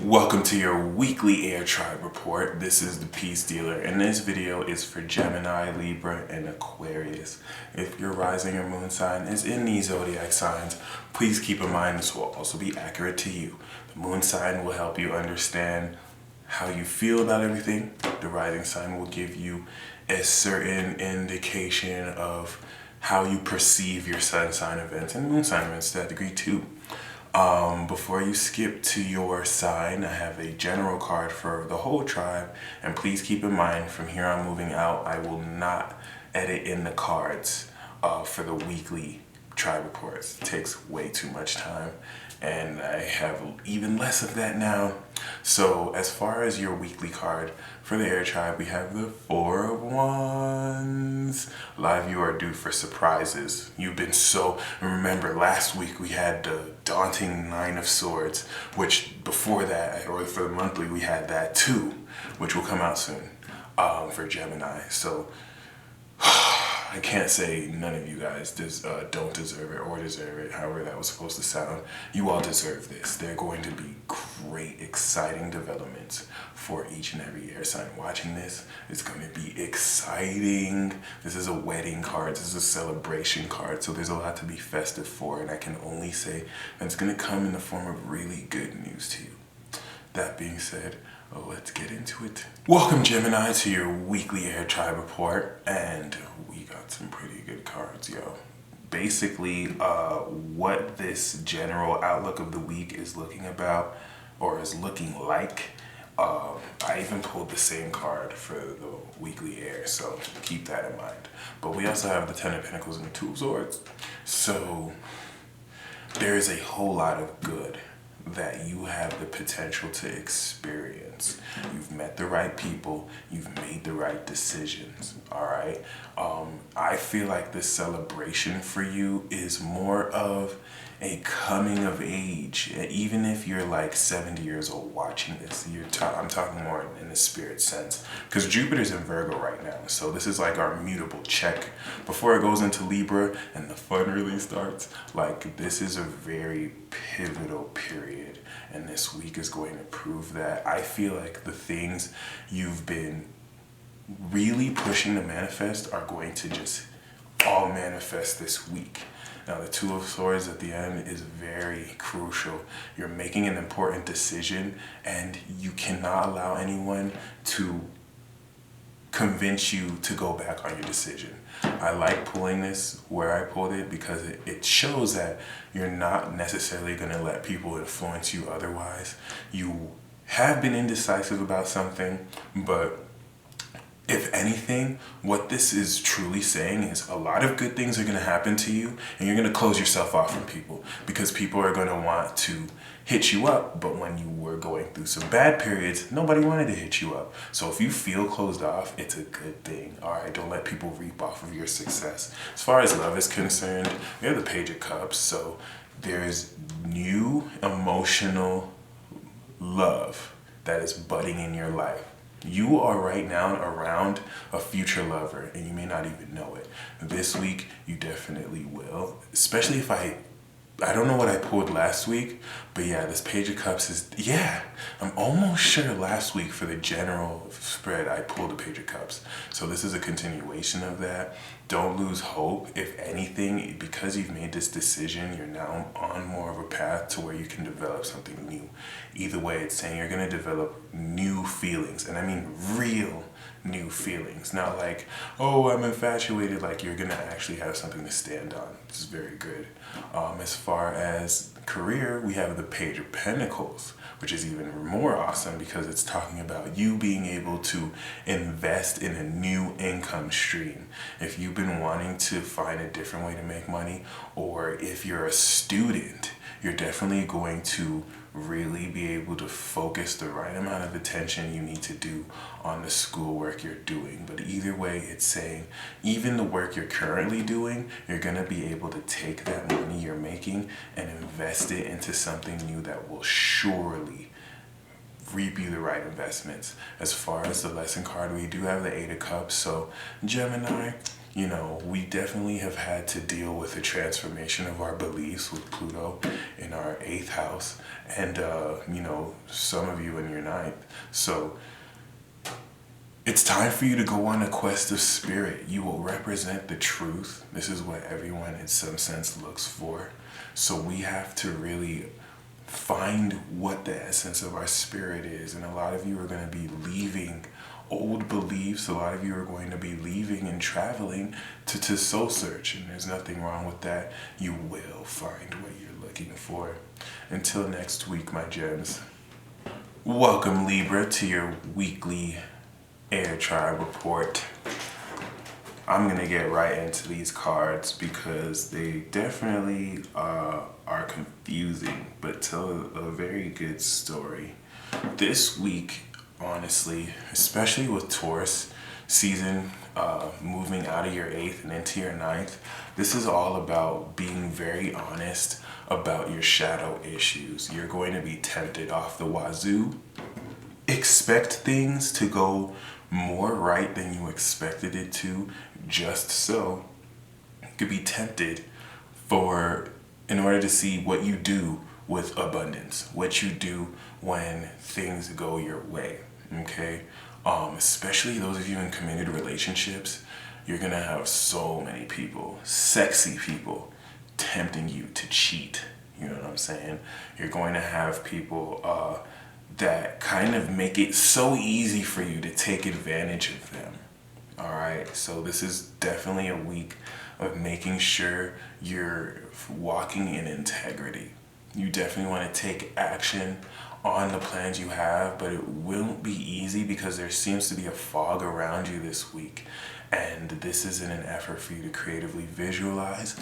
Welcome to your weekly air tribe report. This is the Peace Dealer, and this video is for Gemini, Libra, and Aquarius. If your rising or moon sign is in these zodiac signs, please keep in mind this will also be accurate to you. The moon sign will help you understand how you feel about everything. The rising sign will give you a certain indication of how you perceive your sun sign events and moon sign events to that degree too. Before you skip to your sign, I have a general card for the whole tribe, and please keep in mind from here on moving out, I will not edit in the cards for the weekly tribe reports. It takes way too much time, and I have even less of that now. So as far as your weekly card for the air tribe, we have the Four of Wands. A lot of you are due for surprises. Remember last week we had the daunting Nine of Swords, which before that, or for the monthly, we had that too, which will come out soon for Gemini. So I can't say none of you guys don't deserve it or deserve it, however that was supposed to sound. You all deserve this. They're going to be great, exciting developments for each and every air sign watching this. It's going to be exciting. This is a wedding card. This is a celebration card. So there's a lot to be festive for, and I can only say that it's going to come in the form of really good news to you. That being said, let's get into it. Welcome, Gemini, to your weekly air tribe report, and we got some pretty good cards, yo. Basically, what this general outlook of the week is looking about, or is looking like, I even pulled the same card for the weekly air, so keep that in mind. But we also have the Ten of Pentacles and the Two of Swords, so there is a whole lot of good that you have the potential to experience. You've met the right people, you've made the right decisions, all right? I feel like this celebration for you is more of a coming of age. Even if you're like 70 years old watching this, I'm talking more in the spirit sense, because Jupiter's in Virgo right now, so this is like our mutable check before it goes into Libra and the fun really starts. Like, this is a very pivotal period, and this week is going to prove that. I feel like the things you've been really pushing to manifest are going to just all manifest this week. Now, the Two of Swords at the end is very crucial. You're making an important decision, and you cannot allow anyone to convince you to go back on your decision. I like pulling this where I pulled it because it shows that you're not necessarily going to let people influence you otherwise. You have been indecisive about something, but if anything, what this is truly saying is a lot of good things are going to happen to you, and you're going to close yourself off from people because people are going to want to hit you up. But when you were going through some bad periods, nobody wanted to hit you up. So if you feel closed off, it's a good thing. All right, don't let people reap off of your success. As far as love is concerned, we have the Page of Cups. So there's new emotional love that is budding in your life. You are right now around a future lover, and you may not even know it. This week, you definitely will, especially if I don't know what I pulled last week, but yeah, this Page of Cups is, I'm almost sure last week for the general spread, I pulled the Page of Cups. So this is a continuation of that. Don't lose hope. If anything, because you've made this decision, you're now on more of a path to where you can develop something new. Either way, it's saying you're going to develop new feelings, and I mean real new feelings. Not like, oh, I'm infatuated. Like, you're going to actually have something to stand on. This is very good. As far as career, we have the Page of Pentacles, which is even more awesome because it's talking about you being able to invest in a new income stream. If you've been wanting to find a different way to make money, or if you're a student, you're definitely going to really be able to focus the right amount of attention you need to do on the schoolwork you're doing. But either way, it's saying even the work you're currently doing, you're going to be able to take that money you're making and invest it into something new that will surely reap you the right investments. As far as the lesson card, we do have the Eight of Cups. So Gemini, We definitely have had to deal with the transformation of our beliefs with Pluto in our 8th house and, some of you in your 9th. So it's time for you to go on a quest of spirit. You will represent the truth. This is what everyone in some sense looks for. So we have to really find what the essence of our spirit is. And a lot of you are going to be leaving old beliefs. A lot of you are going to be leaving and traveling to soul search. And there's nothing wrong with that. You will find what you're looking for. Until next week, my gems. Welcome, Libra, to your weekly Air Tribe report. I'm going to get right into these cards because they definitely are confusing, but tell a very good story. This week, honestly, especially with Taurus season moving out of your 8th and into your 9th, this is all about being very honest about your shadow issues. You're going to be tempted off the wazoo. Expect things to go more right than you expected it to, just so you could be tempted in order to see what you do with abundance, what you do when things go your way, okay? Especially those of you in committed relationships, you're gonna have so many people, sexy people, tempting you to cheat, you know what I'm saying? You're going to have people that kind of make it so easy for you to take advantage of them. All right, so this is definitely a week of making sure you're walking in integrity. You definitely want to take action on the plans you have, but it won't be easy because there seems to be a fog around you this week. And this is in an effort for you to creatively visualize.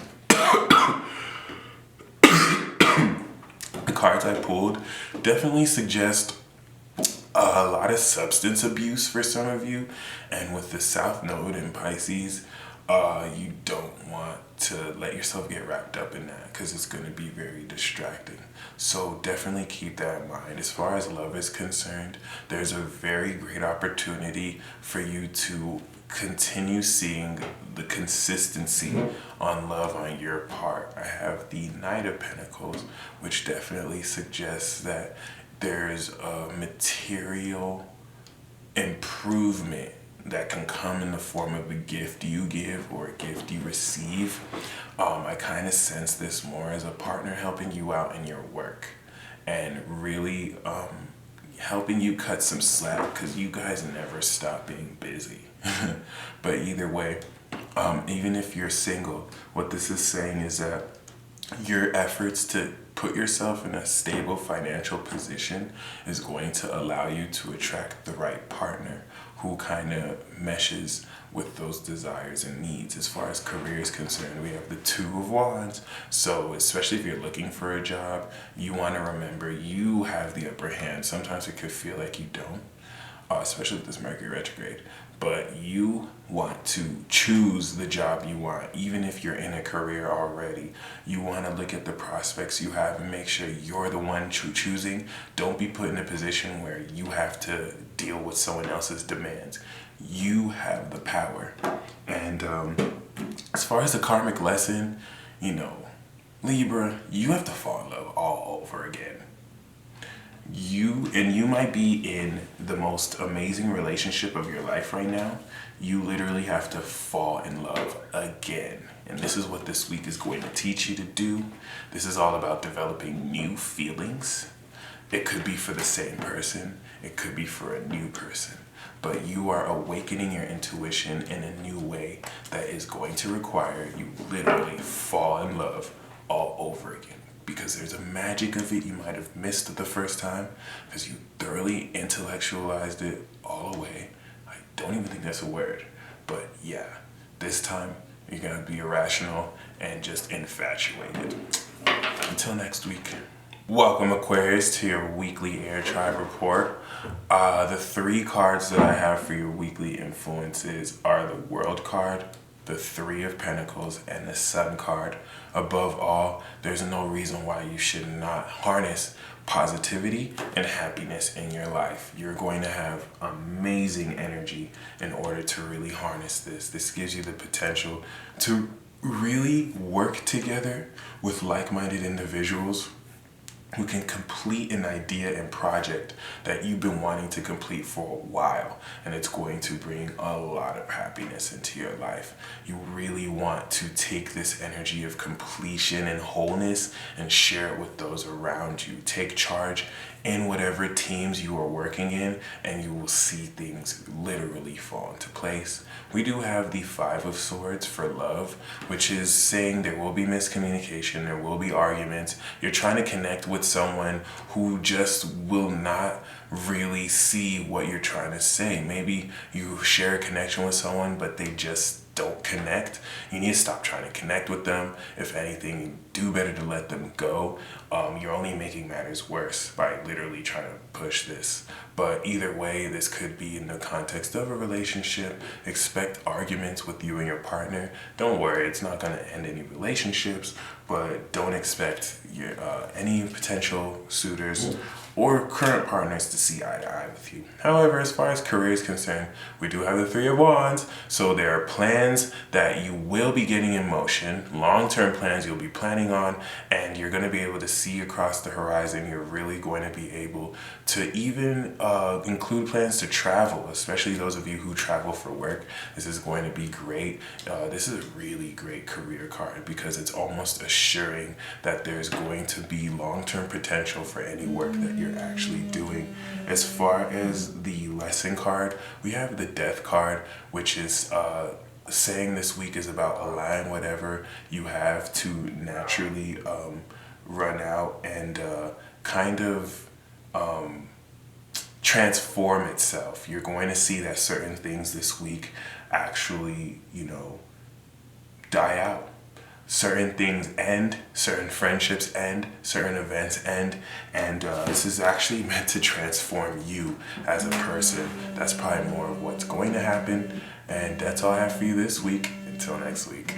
The cards I pulled definitely suggest a lot of substance abuse for some of you, and with the South Node in Pisces, you don't want to let yourself get wrapped up in that because it's going to be very distracting. So definitely keep that in mind. As far as love is concerned, there's a very great opportunity for you to continue seeing the consistency on love on your part. I have the Knight of Pentacles, which definitely suggests that there's a material improvement that can come in the form of a gift you give or a gift you receive. I kind of sense this more as a partner helping you out in your work and really helping you cut some slack because you guys never stop being busy. But either way, even if you're single, what this is saying is that your efforts to put yourself in a stable financial position is going to allow you to attract the right partner who kind of meshes with those desires and needs. As far as career is concerned, we have the Two of Wands. So especially if you're looking for a job, you want to remember you have the upper hand. Sometimes it could feel like you don't, especially with this Mercury retrograde. But you want to choose the job you want. Even if you're in a career already, you want to look at the prospects you have and make sure you're the one choosing. Don't be put in a position where you have to deal with someone else's demands. You have the power. And as far as the karmic lesson, Libra, you have to fall in love all over again. You might be in the most amazing relationship of your life right now. You literally have to fall in love again. And this is what this week is going to teach you to do. This is all about developing new feelings. It could be for the same person. It could be for a new person. But you are awakening your intuition in a new way that is going to require you literally fall in love all over again. Because there's a magic of it you might have missed the first time because you thoroughly intellectualized it all away. I don't even think that's a word. But yeah, this time you're going to be irrational and just infatuated. Until next week. Welcome, Aquarius, to your weekly Air Tribe report. The 3 cards that I have for your weekly influences are the World card, the 3 of Pentacles, and the Sun card. Above all, there's no reason why you should not harness positivity and happiness in your life. You're going to have amazing energy in order to really harness this. This gives you the potential to really work together with like-minded individuals who can complete an idea and project that you've been wanting to complete for a while, and it's going to bring a lot of happiness into your life. You really want to take this energy of completion and wholeness and share it with those around you. Take charge in whatever teams you are working in, and you will see things literally fall into place. We do have the Five of Swords for love, which is saying there will be miscommunication, there will be arguments. You're trying to connect with someone who just will not really see what you're trying to say. Maybe you share a connection with someone, but they just don't connect. You need to stop trying to connect with them. If anything, you do better to let them go. You're only making matters worse by literally trying to push this. But either way, this could be in the context of a relationship. Expect arguments with you and your partner. Don't worry, it's not going to end any relationships, but don't expect any potential suitors or current partners to see eye to eye with you. However, as far as career is concerned, we do have the Three of Wands, so there are plans that you will be getting in motion, long-term plans you'll be planning on, and you're going to be able to see across the horizon. You're really going to be able to even include plans to travel, especially those of you who travel for work. This is going to be great. This is a really great career card because it's almost assuring that there's going to be long-term potential for any work that you're actually doing. As far as the lesson card, we have the Death card, which is saying this week is about allowing whatever you have to naturally run out and kind of transform itself. You're going to see that certain things this week actually, die out. Certain things end, certain friendships end, certain events end, and this is actually meant to transform you as a person. That's probably more of what's going to happen, and that's all I have for you this week. Until next week.